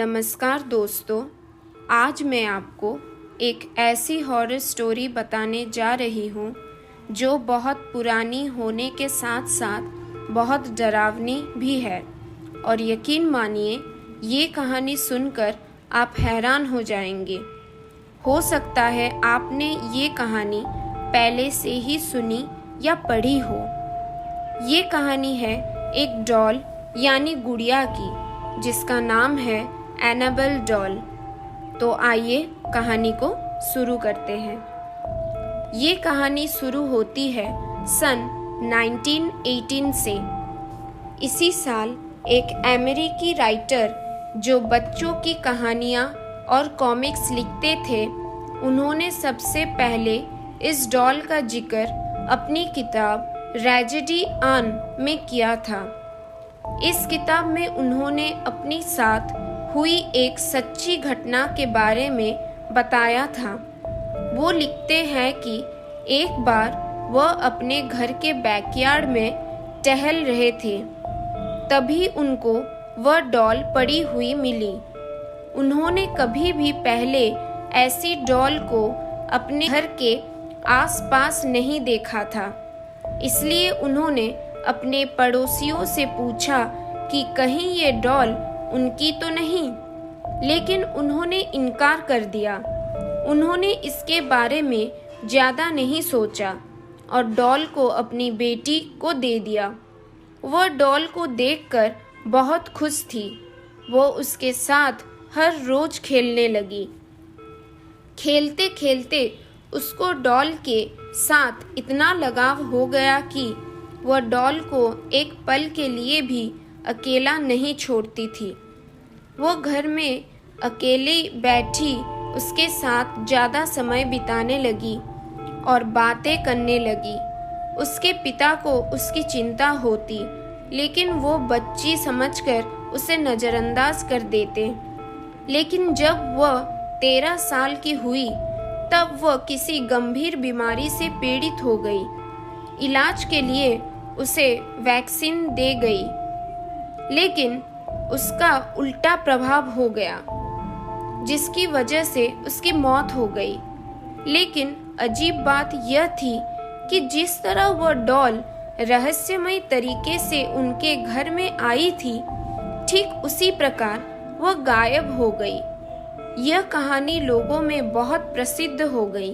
नमस्कार दोस्तों, आज मैं आपको एक ऐसी हॉरर स्टोरी बताने जा रही हूँ जो बहुत पुरानी होने के साथ साथ बहुत डरावनी भी है। और यकीन मानिए, ये कहानी सुनकर आप हैरान हो जाएंगे। हो सकता है आपने ये कहानी पहले से ही सुनी या पढ़ी हो। ये कहानी है एक डॉल यानी गुड़िया की, जिसका नाम है एनाबेल डॉल। तो आइए कहानी को शुरू करते हैं। ये कहानी शुरू होती है सन 1918 से। इसी साल एक अमेरिकी राइटर जो बच्चों की कहानियाँ और कॉमिक्स लिखते थे, उन्होंने सबसे पहले इस डॉल का जिक्र अपनी किताब ट्रेजेडी ऑन में किया था। इस किताब में उन्होंने अपनी साथ हुई एक सच्ची घटना के बारे में बताया था। वो लिखते हैं कि एक बार वह अपने घर के बैकयार्ड में टहल रहे थे, तभी उनको वह डॉल पड़ी हुई मिली। उन्होंने कभी भी पहले ऐसी डॉल को अपने घर के आसपास नहीं देखा था, इसलिए उन्होंने अपने पड़ोसियों से पूछा कि कहीं ये डॉल उनकी तो नहीं, लेकिन उन्होंने इनकार कर दिया। उन्होंने इसके बारे में ज़्यादा नहीं सोचा और डॉल को अपनी बेटी को दे दिया। वह डॉल को देखकर बहुत खुश थी। वो उसके साथ हर रोज खेलने लगी। खेलते खेलते उसको डॉल के साथ इतना लगाव हो गया कि वह डॉल को एक पल के लिए भी अकेला नहीं छोड़ती थी। वो घर में अकेले बैठी उसके साथ ज़्यादा समय बिताने लगी और बातें करने लगी। उसके पिता को उसकी चिंता होती, लेकिन वो बच्ची समझकर उसे नज़रअंदाज कर देते। लेकिन जब वह 13 साल की हुई, तब वह किसी गंभीर बीमारी से पीड़ित हो गई। इलाज के लिए उसे वैक्सीन दे गई, लेकिन उसका उल्टा प्रभाव हो गया, जिसकी वजह से उसकी मौत हो गई। लेकिन अजीब बात यह थी कि जिस तरह वह डॉल रहस्यमय तरीके से उनके घर में आई थी, ठीक उसी प्रकार वह गायब हो गई। यह कहानी लोगों में बहुत प्रसिद्ध हो गई।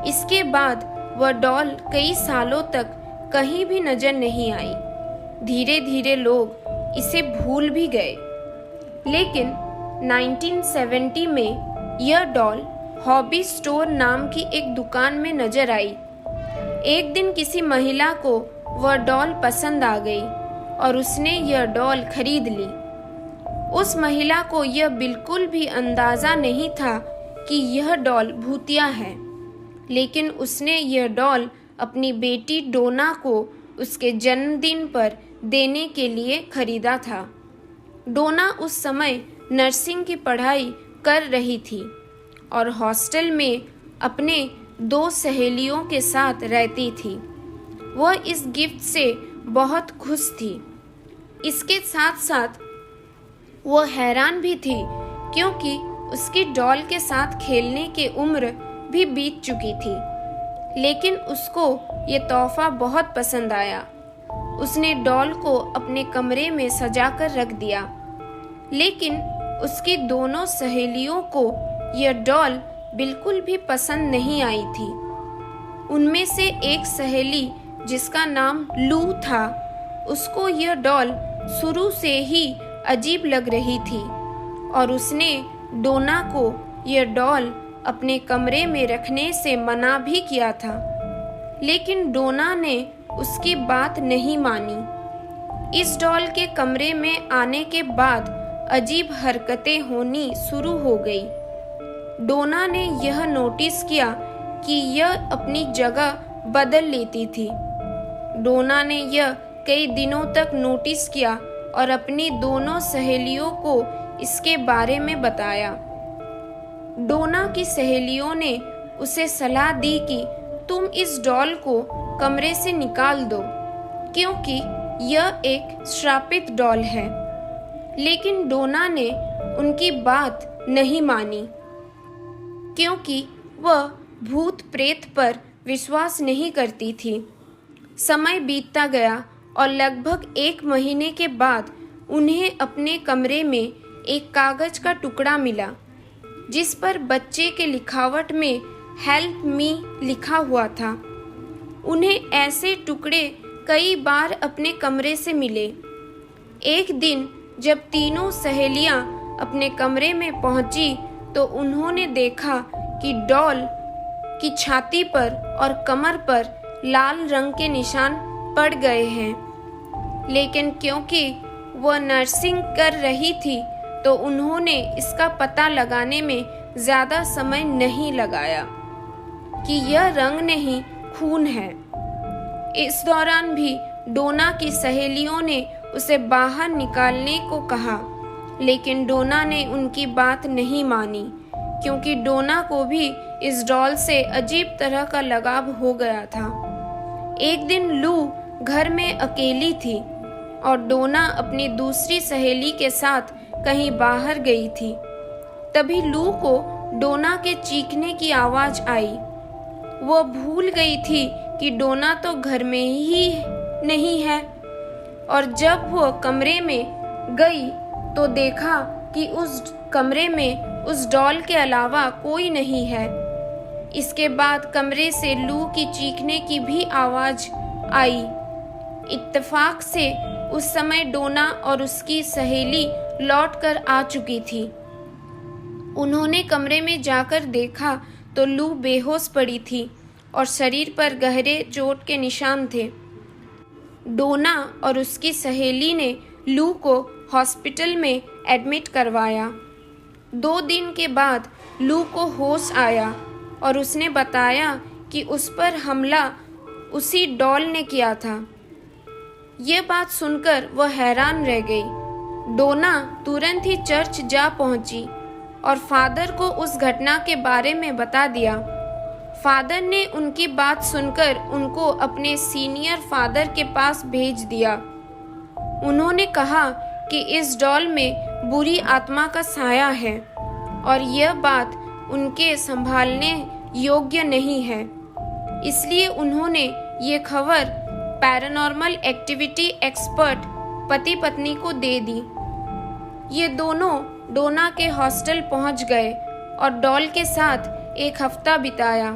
इसके बाद वह डॉल कई सालों तक कहीं भी नजर नहीं आई। धीरे धीरे लोग इसे भूल भी गए। लेकिन 1970 में यह डॉल हॉबी स्टोर नाम की एक दुकान में नजर आई। एक दिन किसी महिला को वह डॉल पसंद आ गई और उसने यह डॉल खरीद ली। उस महिला को यह बिल्कुल भी अंदाजा नहीं था कि यह डॉल भूतिया है, लेकिन उसने यह डॉल अपनी बेटी डोना को उसके जन्मदिन पर देने के लिए खरीदा था। डोना उस समय नर्सिंग की पढ़ाई कर रही थी और हॉस्टल में अपने 2 सहेलियों के साथ रहती थी। वह इस गिफ्ट से बहुत खुश थी। इसके साथ साथ वह हैरान भी थी, क्योंकि उसकी डॉल के साथ खेलने की उम्र भी बीत चुकी थी। लेकिन उसको ये तोहफा बहुत पसंद आया। उसने डॉल को अपने कमरे में सजाकर रख दिया। लेकिन उसकी दोनों सहेलियों को यह डॉल बिल्कुल भी पसंद नहीं आई थी। उनमें से एक सहेली, जिसका नाम लू था, उसको यह डॉल शुरू से ही अजीब लग रही थी और उसने डोना को यह डॉल अपने कमरे में रखने से मना भी किया था। लेकिन डोना ने उसकी बात नहीं मानी। इस डॉल के कमरे में आने के बाद अजीब हरकतें होनी शुरू हो गई। डोना ने यह नोटिस किया कि यह अपनी जगह बदल लेती थी। डोना ने यह कई दिनों तक नोटिस किया और अपनी दोनों सहेलियों को इसके बारे में बताया। डोना की सहेलियों ने उसे सलाह दी कि तुम इस डॉल को कमरे से निकाल दो, क्योंकि यह एक श्रापित डॉल है। लेकिन डोना ने उनकी बात नहीं मानी, क्योंकि वह भूत प्रेत पर विश्वास नहीं करती थी। समय बीतता गया और लगभग 1 महीने के बाद उन्हें अपने कमरे में एक कागज का टुकड़ा मिला, जिस पर बच्चे के लिखावट में हेल्प मी लिखा हुआ था। उन्हें ऐसे टुकड़े कई बार अपने कमरे से मिले। एक दिन जब तीनों सहेलियां अपने कमरे में पहुंची तो उन्होंने देखा कि डॉल की छाती पर और कमर पर लाल रंग के निशान पड़ गए हैं, लेकिन क्योंकि वह नर्सिंग कर रही थी तो उन्होंने इसका पता लगाने में ज़्यादा समय नहीं लगाया कि यह रंग नहीं, खून है। इस दौरान भी डोना की सहेलियों ने उसे बाहर निकालने को कहा, लेकिन डोना ने उनकी बात नहीं मानी, क्योंकि डोना को भी इस डॉल से अजीब तरह का लगाव हो गया था। एक दिन लू घर में अकेली थी और डोना अपनी दूसरी सहेली के साथ कहीं बाहर गई थी। तभी लू को डोना के चीखने की आवाज आई। वह भूल गई थी कि डोना तो घर में ही नहीं है, और जब वह कमरे में गई तो देखा कि उस कमरे में उस डॉल के अलावा कोई नहीं है। इसके बाद कमरे से लू की चीखने की भी आवाज आई। इत्तेफाक से उस समय डोना और उसकी सहेली लौटकर आ चुकी थी। उन्होंने कमरे में जाकर देखा तो लू बेहोश पड़ी थी और शरीर पर गहरे चोट के निशान थे। डोना और उसकी सहेली ने लू को हॉस्पिटल में एडमिट करवाया। 2 दिन के बाद लू को होश आया और उसने बताया कि उस पर हमला उसी डॉल ने किया था। ये बात सुनकर वह हैरान रह गई। डोना तुरंत ही चर्च जा पहुंची और फादर को उस घटना के बारे में बता दिया। फादर ने उनकी बात सुनकर उनको अपने सीनियर फादर के पास भेज दिया। उन्होंने कहा कि इस डॉल में बुरी आत्मा का साया है और यह बात उनके संभालने योग्य नहीं है। इसलिए उन्होंने ये खबर पैरानॉर्मल एक्टिविटी एक्सपर्ट पति पत्नी को दे दी। ये दोनों डोना के हॉस्टल पहुंच गए और डॉल के साथ 1 हफ्ता बिताया।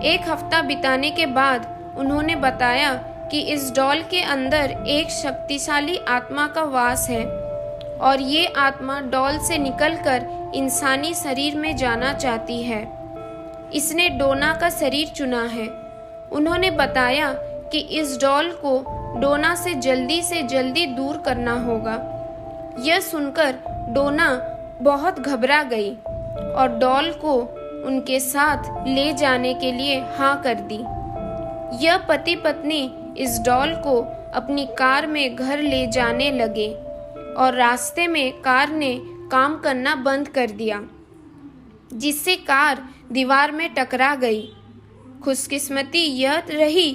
1 हफ्ता बिताने के बाद उन्होंने बताया कि इस डॉल के अंदर एक शक्तिशाली आत्मा का वास है और ये आत्मा डॉल से निकलकर इंसानी शरीर में जाना चाहती है। इसने डोना का शरीर चुना है। उन्होंने बताया कि इस डॉल को डोना से जल्दी दूर करना होगा। यह सुनकर डोना बहुत घबरा गई और डॉल को उनके साथ ले जाने के लिए हाँ कर दी। यह पति पत्नी इस डॉल को अपनी कार में घर ले जाने लगे और रास्ते में कार ने काम करना बंद कर दिया, जिससे कार दीवार में टकरा गई। खुशकिस्मती यह रही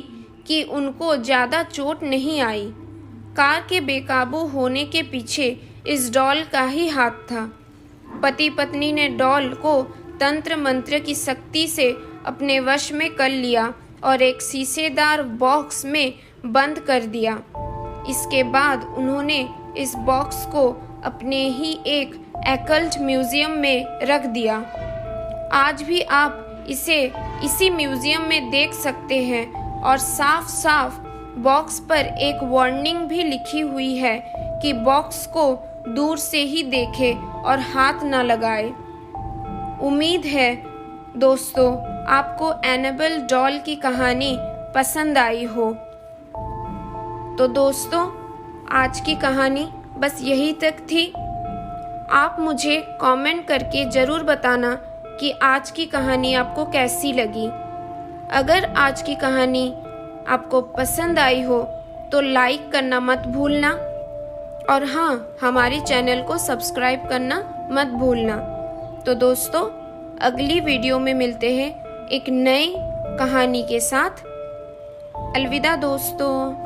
कि उनको ज़्यादा चोट नहीं आई। कार के बेकाबू होने के पीछे इस डॉल का ही हाथ था। पति पत्नी ने डॉल को तंत्र मंत्र की शक्ति से अपने वश में कर लिया और एक शीशेदार बॉक्स में बंद कर दिया। इसके बाद उन्होंने इस बॉक्स को अपने ही एक एकल्ट म्यूजियम में रख दिया। आज भी आप इसे इसी म्यूजियम में देख सकते हैं और साफ साफ बॉक्स पर एक वार्निंग भी लिखी हुई है कि बॉक्स को दूर से ही देखें और हाथ न लगाए। उम्मीद है दोस्तों आपको एनाबेल डॉल की कहानी पसंद आई हो। तो दोस्तों आज की कहानी बस यही तक थी। आप मुझे कमेंट करके ज़रूर बताना कि आज की कहानी आपको कैसी लगी। अगर आज की कहानी आपको पसंद आई हो तो लाइक करना मत भूलना और हाँ, हमारे चैनल को सब्सक्राइब करना मत भूलना। तो दोस्तों अगली वीडियो में मिलते हैं एक नई कहानी के साथ। अलविदा दोस्तों।